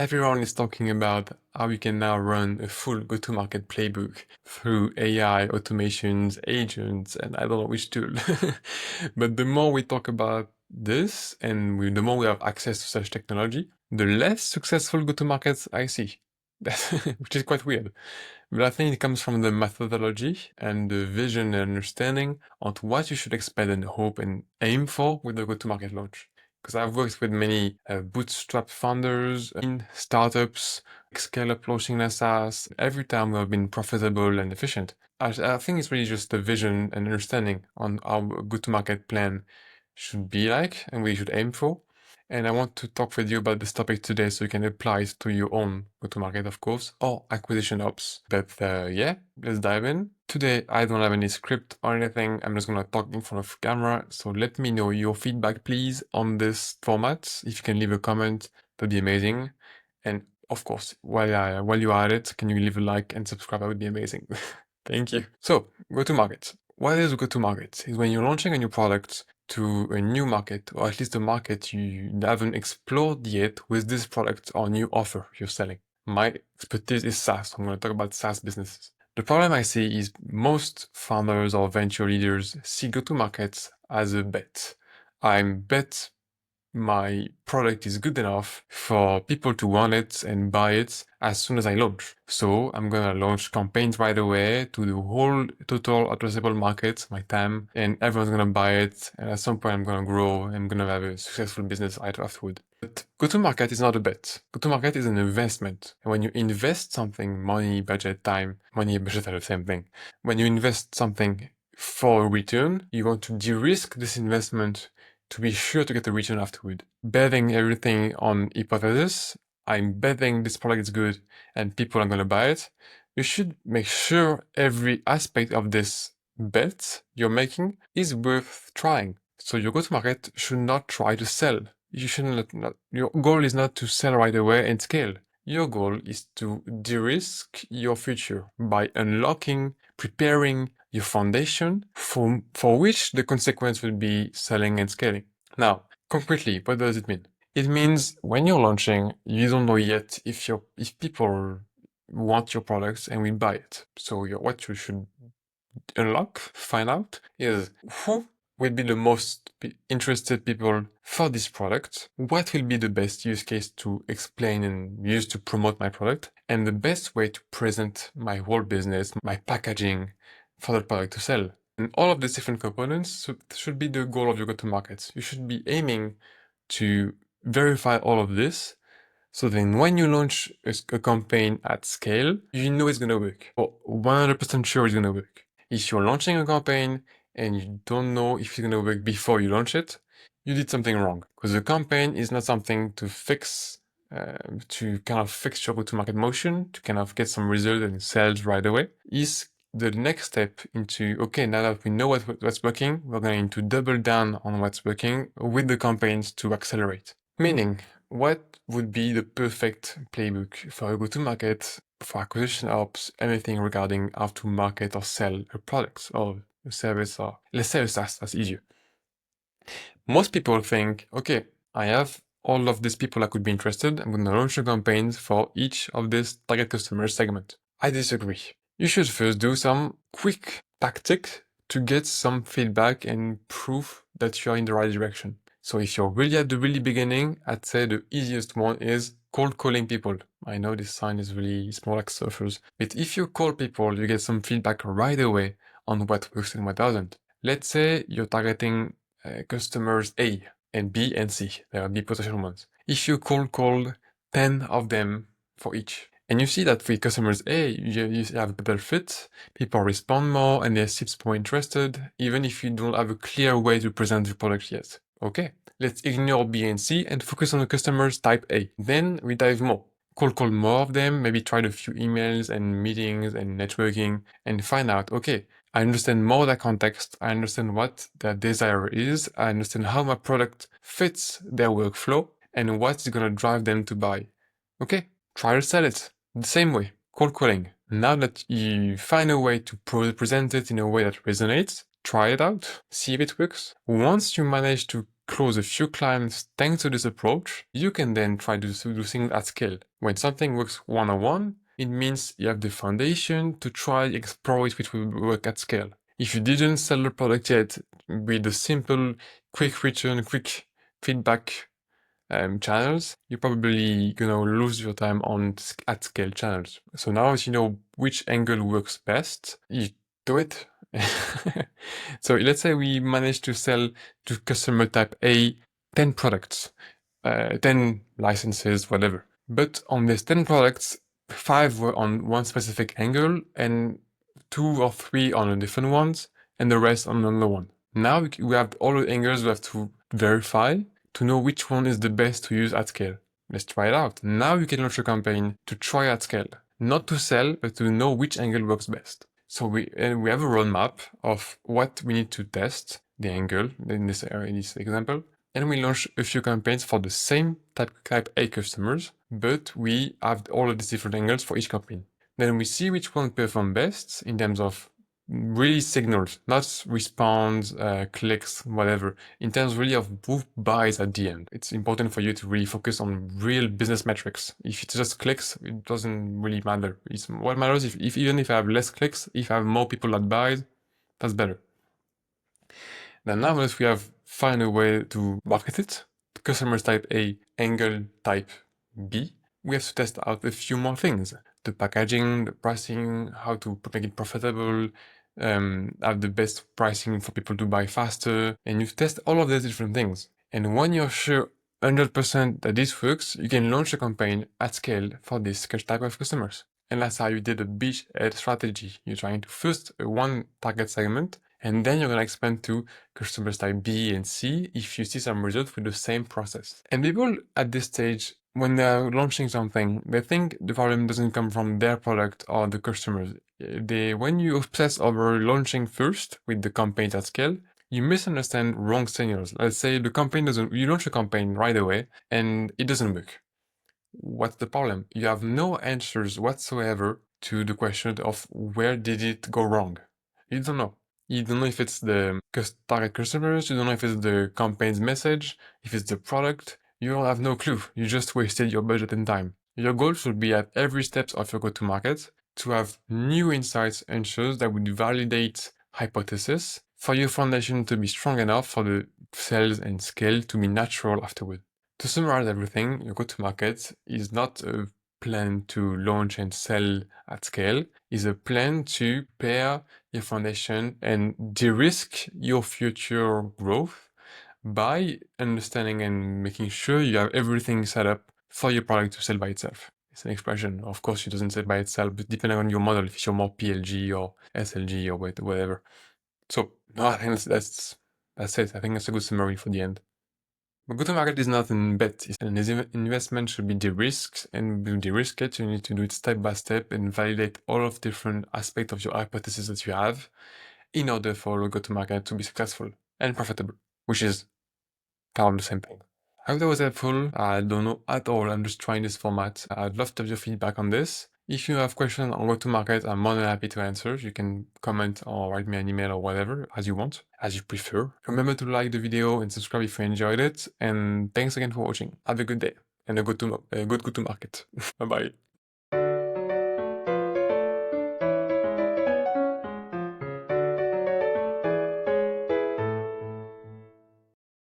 Everyone is talking about how we can now run a full go-to-market playbook through AI, automations, agents, and I don't know which tool. But the more we talk about this and the more we have access to such technology, the less successful go-to-markets I see, which is quite weird. But I think it comes from the methodology and the vision and understanding on what you should expect and hope and aim for with the go-to-market launch. Because I've worked with many bootstrap founders in startups, scale-up launching their SaaS. Every time we've been profitable and efficient. I think it's really just the vision and understanding on how a go-to-market plan should be like and we should aim for. And I want to talk with you about this topic today so you can apply it to your own go-to-market, of course, or acquisition ops. But yeah, let's dive in. Today, I don't have any script or anything. I'm just going to talk in front of camera. So let me know your feedback, please, on this format. If you can leave a comment, that'd be amazing. And of course, while you are at it, can you leave a like and subscribe? That would be amazing. Thank you. So, go-to-market. What is go-to-market? Is when you're launching a new product to a new market, or at least a market you haven't explored yet with this product or new offer you're selling. My expertise is SaaS. I'm going to talk about SaaS businesses. The problem I see is most founders or venture leaders see go-to-markets as a bet. I bet my product is good enough for people to want it and buy it as soon as I launch. So I'm gonna launch campaigns right away to the whole total addressable market, my TAM, and everyone's gonna buy it. And at some point I'm gonna grow and I'm gonna have a successful business right afterward. But go-to-market is not a bet. Go-to-market is an investment. And when you invest something, money, budget, time, money and budget are the same thing. When you invest something for a return, you want to de-risk this investment to be sure to get a return afterward. Betting everything on hypothesis, I'm betting this product is good and people are going to buy it. You should make sure every aspect of this bet you're making is worth trying. So your go-to-market should not try to sell. You should not, your goal is not to sell right away and scale. Your goal is to de-risk your future by unlocking, preparing your foundation for which the consequence will be selling and scaling. Now, concretely, what does it mean? It means when you're launching, you don't know yet if people want your products and will buy it. So what you should find out is who will be the most interested people for this product, what will be the best use case to explain and use to promote my product, and the best way to present my whole business, my packaging for the product to sell. And all of these different components should be the goal of your go-to-market. You should be aiming to verify all of this so then when you launch a campaign at scale, you know it's going to work. Or 100% sure it's going to work. If you're launching a campaign and you don't know if it's going to work before you launch it, you did something wrong. Because the campaign is not something to fix, to kind of fix your go-to-market motion, to kind of get some result and sales right away. Is the next step into, okay, now that we know what's working, we're going to double down on what's working with the campaigns to accelerate. Meaning, what would be the perfect playbook for a go-to-market, for acquisition ops, anything regarding how to market or sell a product or a service, or let's say a SaaS, that's easier. Most people think, okay, I have all of these people that could be interested. I'm going to launch a campaign for each of these target customer segment. I disagree. You should first do some quick tactics to get some feedback and proof that you're in the right direction. So if you're really at the really beginning, I'd say the easiest one is cold calling people. I know this sign is really small like surfers, but if you call people, you get some feedback right away on what works and what doesn't. Let's say you're targeting customers A and B and C. There will be potential ones. If you cold call 10 of them for each, and you see that with customers A, you have a better fit, people respond more and they seem more interested, even if you don't have a clear way to present the product yet. Okay, let's ignore B and C and focus on the customers type A. Then we dive more. Cold call more of them, maybe try a few emails and meetings and networking and find out, okay, I understand more their context, I understand what their desire is, I understand how my product fits their workflow and what's going to drive them to buy. Okay, try to sell it the same way, cold calling. Now that you find a way to present it in a way that resonates, try it out, see if it works. Once you manage to close a few clients thanks to this approach, you can then try to do things at scale. When something works one-on-one, it means you have the foundation to try explore it which will work at scale. If you didn't sell the product yet with the simple, quick return, quick feedback channels, you're probably gonna lose your time on at scale channels. So now as you know which angle works best, you do it. So let's say we managed to sell to customer type A 10 products, 10 licenses, whatever. But on these 10 products, 5 were on one specific angle and 2 or 3 on a different ones and the rest on another one. Now we have all the angles we have to verify to know which one is the best to use at scale. Let's try it out. Now you can launch a campaign to try at scale. Not to sell, but to know which angle works best. So we have a roadmap of what we need to test, the angle in this example, and we launch a few campaigns for the same type A customers, but we have all of these different angles for each campaign. Then we see which one perform best in terms of really signals, not response, clicks, whatever, in terms really of who buys at the end. It's important for you to really focus on real business metrics. If it's just clicks, it doesn't really matter. What matters if even if I have less clicks, if I have more people that buy, that's better. Then now that we have found a way to market it, customers type A, angle type B, we have to test out a few more things. The packaging, the pricing, how to make it profitable, have the best pricing for people to buy faster, and you test all of these different things. And when you're sure 100% that this works, you can launch a campaign at scale for this type of customers. And that's how you did a beachhead strategy. You're trying to first one target segment, and then you're going to expand to customers type B and C if you see some results with the same process. And people at this stage, when they're launching something, they think the problem doesn't come from their product or the customers. When you obsess over launching first with the campaigns at scale, you misunderstand wrong signals. Let's say you launch a campaign right away and it doesn't work. What's the problem? You have no answers whatsoever to the question of where did it go wrong. You don't know. You don't know if it's the target customers, you don't know if it's the campaign's message, if it's the product. You don't have no clue. You just wasted your budget and time. Your goal should be at every step of your go-to-market to have new insights and shows that would validate hypothesis for your foundation to be strong enough for the sales and scale to be natural afterward. To summarize everything, your go-to-market is not a plan to launch and sell at scale, is a plan to prepare your foundation and de-risk your future growth by understanding and making sure you have everything set up for your product to sell by itself. It's an expression. Of course, it doesn't sell by itself, but depending on your model, if you're more PLG or SLG or whatever. So, no, I think that's it. I think that's a good summary for the end. But go-to-market is not a bet. An investment should be de-risked, and to de-risk it, you need to do it step by step and validate all of different aspects of your hypothesis that you have in order for your go-to-market to be successful and profitable, which is kind of the same thing. I hope that was helpful. I don't know at all. I'm just trying this format. I'd love to have your feedback on this. If you have questions on go-to-market, I'm more than happy to answer. You can comment or write me an email or whatever, as you want, as you prefer. Remember to like the video and subscribe if you enjoyed it. And thanks again for watching. Have a good day and a good go-to-market. Bye-bye.